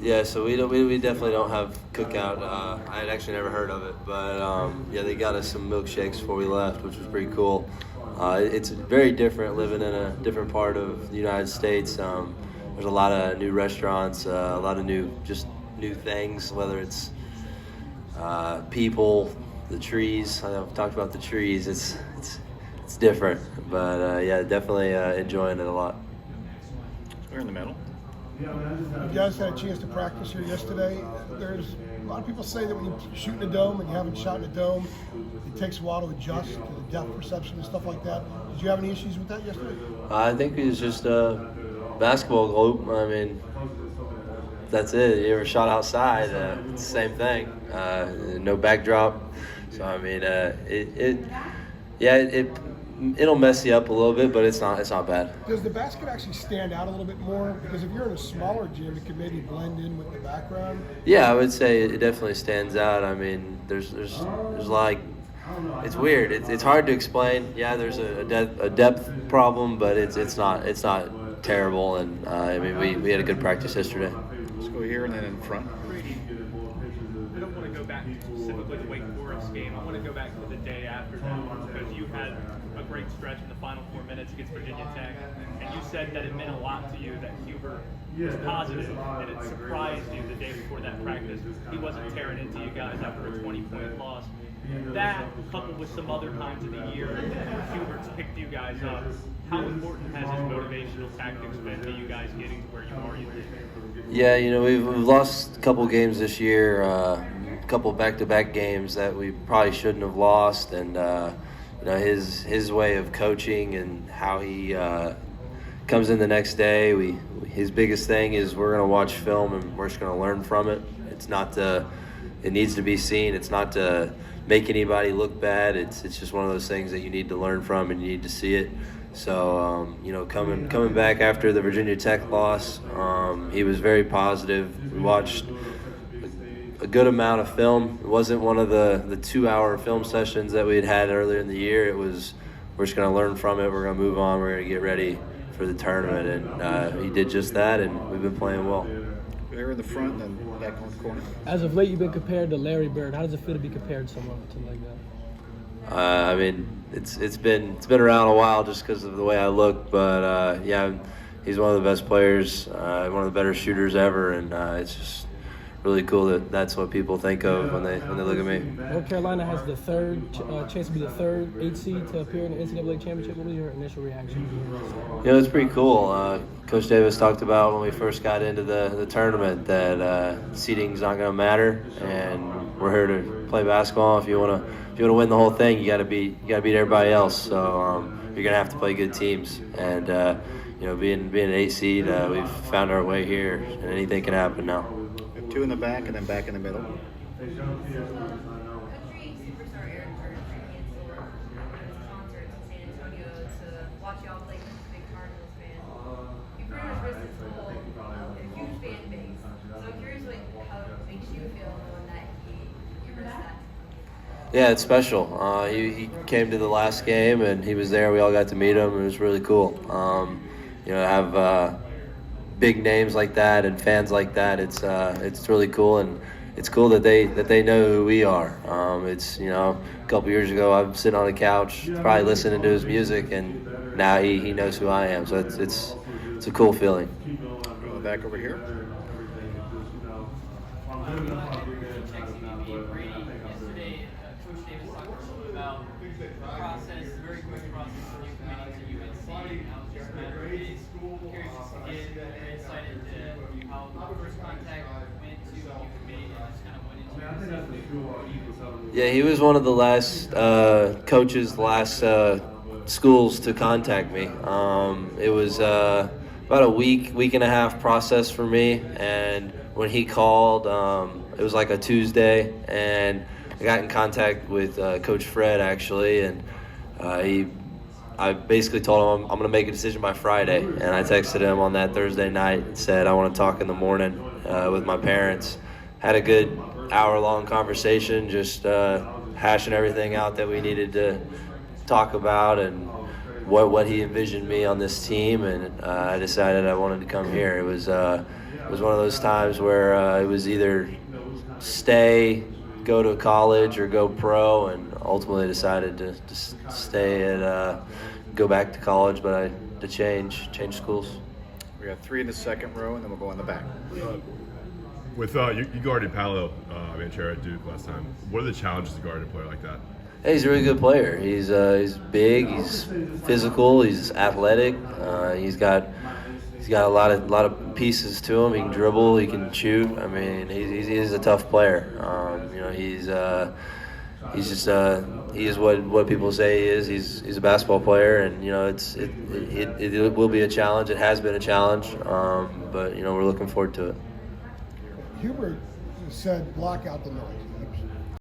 Yeah, so we definitely don't have cookout. I had actually never heard of it, but yeah, they got us some milkshakes before we left, which was pretty cool. It's very different living in a different part of the United States. There's a lot of new restaurants, a lot of new things, whether it's people, the trees. I've talked about the trees. It's different, but yeah, definitely enjoying it a lot. We're in the middle. You guys had a chance to practice here yesterday. There's a lot of people say that when you shoot in a dome and you haven't shot in a dome, it takes a while to adjust to the depth perception and stuff like that. Did you have any issues with that yesterday? I think it's just a basketball globe. I mean, that's it. You ever shot outside? It's the same thing. No backdrop. So I mean, it'll mess you up a little bit, but it's not bad. Does the basket actually stand out a little bit more? Because if you're in a smaller gym, it could maybe blend in with the background. Yeah, I would say it definitely stands out. I mean, there's like, it's weird. It's hard to explain. Yeah, there's a depth problem, but it's not terrible. And I mean, we had a good practice yesterday. Let's go here and then in front. Brady, I don't want to go back to specifically the Wake Forest game. I want to go back to the day after that one because you had a great stretch in the final 4 minutes against Virginia Tech, and you said that it meant a lot to you that Huber was positive, and it surprised you the day before that practice. He wasn't tearing into you guys after a 20-point loss. That, coupled with some other times of the year, Hubert's picked you guys up. How important has his motivational tactics been to you guys getting to where you are, you think? Yeah, we've lost a couple games this year, a couple back-to-back games that we probably shouldn't have lost, and his way of coaching and how he comes in the next day. His biggest thing is we're going to watch film and we're just going to learn from it. It needs to be seen. It's not to make anybody look bad. It's just one of those things that you need to learn from and you need to see it. So, coming back after the Virginia Tech loss, he was very positive. We watched a good amount of film. It wasn't one of the 2-hour film sessions that we had earlier in the year. It was, we're just going to learn from it. We're going to move on. We're going to get ready for the tournament. And he did just that, and we've been playing well. There in the front and then back on the corner. As of late, you've been compared to Larry Bird. How does it feel to be compared to someone like that? I mean, it's been around a while just because of the way I look, but yeah, he's one of the best players, one of the better shooters ever, and it's just really cool that that's what people think of when they look at me. North Carolina has the third chance to be the third 8 seed to appear in the NCAA Championship. What was your initial reaction? It's pretty cool. Coach Davis talked about when we first got into the tournament that seeding's not going to matter, and we're here to play basketball. If you want to win the whole thing, you got to beat everybody else. So you're going to have to play good teams, and being an 8 seed, we've found our way here, and anything can happen now. 2 in the back and then back in the middle. Yeah, it's special. He came to the last game and he was there. We all got to meet him. It was really cool. Have big names like that and fans like that. It's really cool, and it's cool that they know who we are. It's a couple years ago I'm sitting on a couch probably listening to his music, and now he knows who I am. So it's a cool feeling. Go back over here. Yeah, he was one of the last coaches, last schools to contact me. It was about a week and a half process for me, and when he called, it was like a Tuesday, and I got in contact with Coach Fred actually, and I basically told him I'm going to make a decision by Friday, and I texted him on that Thursday night and said I want to talk in the morning with my parents. Had a good hour-long conversation, just hashing everything out that we needed to talk about and what he envisioned me on this team, and I decided I wanted to come here. It was was one of those times where it was either stay, go to college, or go pro, and ultimately decided to stay and go back to college, but I had to change schools. We got 3 in the second row, and then we'll go in the back. With you guarded Paolo Banchero at Duke last time. What are the challenges of guarding a player like that? Hey, he's a really good player. He's big, he's physical, he's athletic. He's got a lot of pieces to him. He can dribble, he can shoot. I mean, he is a tough player. He's just he is what people say he is. He's a basketball player, and it will be a challenge. It has been a challenge, but we're looking forward to it. Hubert said block out the noise.